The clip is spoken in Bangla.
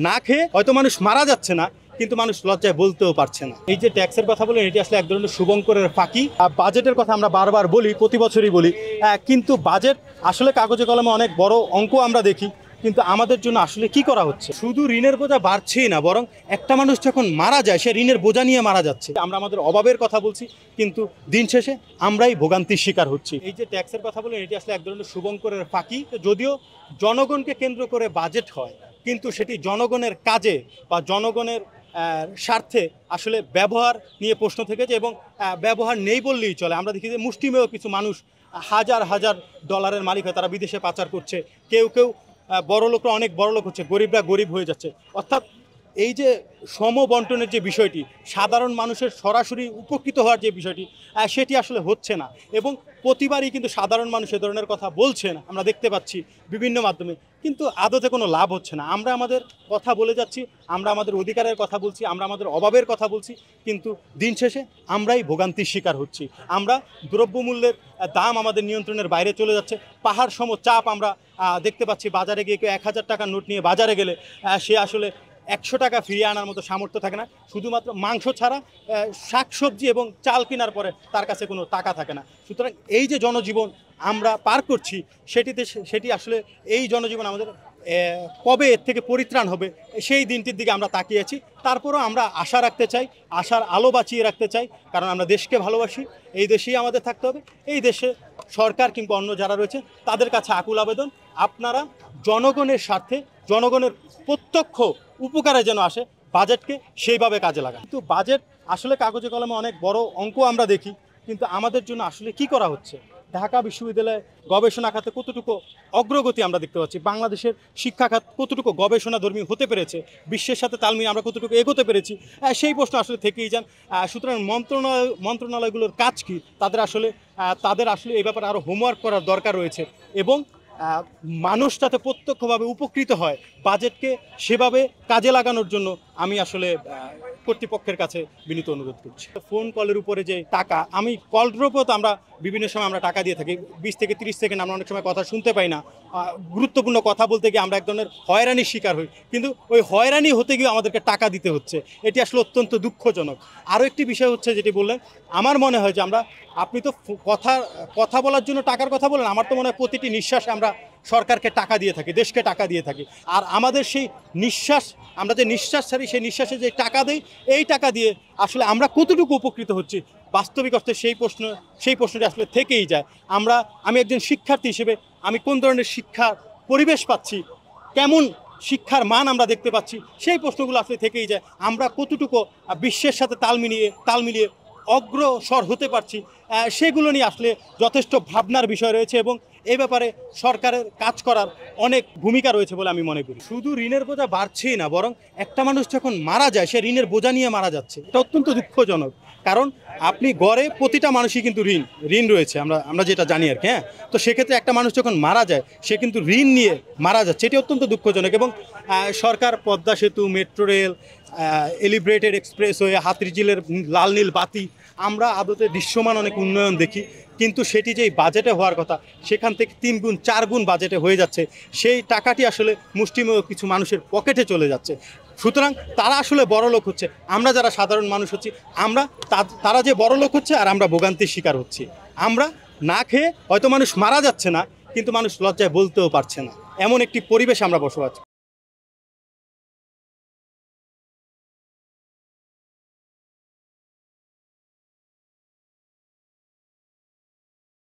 না খেয়ে হয়তো মানুষ মারা যাচ্ছে না, কিন্তু মানুষ লজ্জায় বলতেও পারছে না। এই যে ট্যাক্সের কথা বলেন, এটি আসলে এক ধরনের শুভঙ্করের ফাঁকি। বাজেটের কথা আমরা বারবার বলি, প্রতি বছরই বলি, কিন্তু বাজেট আসলে কাগজে কলমে অনেক বড় অঙ্ক আমরা দেখি, কিন্তু আমাদের জন্য আসলে কি করা হচ্ছে? শুধু ঋণের বোঝা বাড়ছেই না, বরং একটা মানুষ যখন মারা যায় সে ঋণের বোঝা নিয়ে মারা যাচ্ছে। আমরা আমাদের অভাবের কথা বলছি, কিন্তু দিন শেষে আমরাই ভোগান্তির শিকার হচ্ছি। এই যে ট্যাক্সের কথা বলেন, এটি আসলে এক ধরনের শুভঙ্করের ফাঁকি। যদিও জনগণকে কেন্দ্র করে বাজেট হয়, কিন্তু সেটি জনগণের কাজে বা জনগণের স্বার্থে আসলে ব্যবহার নিয়ে প্রশ্ন থেকেছে, এবং ব্যবহার নেই বললেই চলে। আমরা দেখি যে মুষ্টিমেয় কিছু মানুষ হাজার হাজার ডলারের মালিক হয়, তারা বিদেশে পাচার করছে। কেউ কেউ বড় লোকরা অনেক বড় লোক হচ্ছে, গরিবরা গরিব হয়ে যাচ্ছে। অর্থাৎ এই যে সমবন্টনের যে বিষয়টি, সাধারণ মানুষের সরাসরি উপকৃত হওয়ার যে বিষয়টি, সেটি আসলে হচ্ছে না। এবং প্রতিবারই কিন্তু সাধারণ মানুষ এ ধরনের কথা বলছেন, আমরা দেখতে পাচ্ছি বিভিন্ন মাধ্যমে, কিন্তু আদতে কোনো লাভ হচ্ছে না। আমরা আমাদের কথা বলে যাচ্ছি, আমরা আমাদের অধিকারের কথা বলছি, আমরা আমাদের অভাবের কথা বলছি, কিন্তু দিন শেষে আমরাই ভোগান্তির শিকার হচ্ছি। আমরা দ্রব্যমূল্যের দাম আমাদের নিয়ন্ত্রণের বাইরে চলে যাচ্ছে। পাহাড় সম চাপ আমরা দেখতে পাচ্ছি। বাজারে গিয়ে কেউ 1000 টাকার নোট নিয়ে বাজারে গেলে সে আসলে 100 টাকা ফিরিয়ে আনার মতো সামর্থ্য থাকে না। শুধুমাত্র মাংস ছাড়া শাকসবজি এবং চাল কেনার পরে তার কাছে কোনো টাকা থাকে না। সুতরাং এই যে জনজীবন আমরা পার করছি, সেটি আসলে এই জনজীবন আমাদের কবে এর থেকে পরিত্রাণ হবে সেই দিনটির দিকে আমরা তাকিয়েছি। তারপরও আমরা আশা রাখতে চাই, আশার আলো বাঁচিয়ে রাখতে চাই, কারণ আমরা দেশকে ভালোবাসি। এই দেশেই আমাদের থাকতে হবে। এই দেশে সরকার কিংবা অন্য যারা রয়েছে তাদের কাছে আকুল আবেদন, আপনারা জনগণের স্বার্থে, জনগণের প্রত্যক্ষ উপকারে যেন আসে, বাজেটকে সেইভাবে কাজে লাগান। কিন্তু বাজেট আসলে কাগজে কলমে অনেক বড় অঙ্ক আমরা দেখি, কিন্তু আমাদের জন্য আসলে কি করা হচ্ছে? ঢাকা বিশ্ববিদ্যালয়ে গবেষণা খাতে কতটুকু অগ্রগতি আমরা দেখতে পাচ্ছি? বাংলাদেশের শিক্ষা খাত কতটুকু গবেষণাধর্মী হতে পেরেছে? বিশ্বের সাথে তাল মিলিয়ে আমরা কতটুকু এগোতে পেরেছি? সেই প্রশ্ন আসলে থেকেই যান। সুতরাং মন্ত্রণালয়গুলোর কাজ কি? তাদের আসলে এই ব্যাপারে আরও হোমওয়ার্ক করার দরকার রয়েছে, এবং মানুষ যাতে প্রত্যক্ষভাবে উপকৃত হয়, বাজেটকে সেভাবে কাজে লাগানোর জন্য আমি আসলে কর্তৃপক্ষের কাছে বিনীত অনুরোধ করছি। ফোন কলের উপরে যে টাকা, আমি কল ড্রপও তো আমরা বিভিন্ন সময় আমরা টাকা দিয়ে থাকি, 20 থেকে 30 সেকেন্ড আমরা অনেক সময় কথা শুনতে পাই না। গুরুত্বপূর্ণ কথা বলতে গিয়ে আমরা এক ধরনের হয়রানির শিকার হই, কিন্তু ওই হয়রানি হতে গিয়ে আমাদেরকে টাকা দিতে হচ্ছে। এটি আসলে অত্যন্ত দুঃখজনক। আরও একটি বিষয় হচ্ছে, যেটি বললেন, আমার মনে হয় যে আপনি তো কথা বলার জন্য টাকার কথা বলেন, আমার তো মনে হয় প্রতিটি নিঃশ্বাসে আমরা সরকারকে টাকা দিয়ে থাকি, দেশকে টাকা দিয়ে থাকি। আর আমাদের সেই নিঃশ্বাস, আমরা যে নিঃশ্বাস ছাড়ি, সেই নিঃশ্বাসে যে টাকা দেই, এই টাকা দিয়ে আসলে আমরা কতটুকু উপকৃত হচ্ছি বাস্তবিক অর্থে, সেই প্রশ্নটি আসলে থেকেই যায়। আমি একজন শিক্ষার্থী হিসেবে আমি কোন ধরনের শিক্ষার পরিবেশ পাচ্ছি, কেমন শিক্ষার মান আমরা দেখতে পাচ্ছি, সেই প্রশ্নগুলো আসলে থেকেই যায়। আমরা কতটুকু বিশ্বের সাথে তাল মিলিয়ে অগ্রসর হতে পারছি, সেগুলো নিয়ে আসলে যথেষ্ট ভাবনার বিষয় রয়েছে, এবং এই ব্যাপারে সরকারের কাজ করার অনেক ভূমিকা রয়েছে বলে আমি মনে করি। শুধু ঋণের বোঝা বাড়ছেই না, বরং একটা মানুষ যখন মারা যায় সে ঋণের বোঝা নিয়ে মারা যাচ্ছে। এটা অত্যন্ত দুঃখজনক, কারণ আপনি গড়ে প্রতিটা মানুষই কিন্তু ঋণ রয়েছে, আমরা যেটা জানি আর কি। হ্যাঁ, তো সেক্ষেত্রে একটা মানুষ যখন মারা যায় সে কিন্তু ঋণ নিয়ে মারা যাচ্ছে, এটি অত্যন্ত দুঃখজনক। এবং সরকার পদ্মা সেতু, মেট্রো রেল, এলিভেটেড এক্সপ্রেসওয়ে, হাতিরঝিলের লাল নীল বাতি, আমরা আদতে দৃশ্যমান অনেক উন্নয়ন দেখি, কিন্তু সেটি যেই বাজেটে হওয়ার কথা সেখান থেকে 3 গুণ 4 গুণ বাজেটে হয়ে যাচ্ছে। সেই টাকাটি আসলে মুষ্টিমেয় কিছু মানুষের পকেটে চলে যাচ্ছে। সুতরাং তারা আসলে বড় লোক হচ্ছে, আমরা যারা সাধারণ মানুষ হচ্ছি, তারা যে বড় লোক হচ্ছে আর আমরা ভোগান্তির শিকার হচ্ছি। আমরা না খেয়ে হয়তো মানুষ মারা যাচ্ছে না, কিন্তু মানুষ লজ্জায় বলতেও পারছে না। এমন একটি পরিবেশ আমরা বসবাস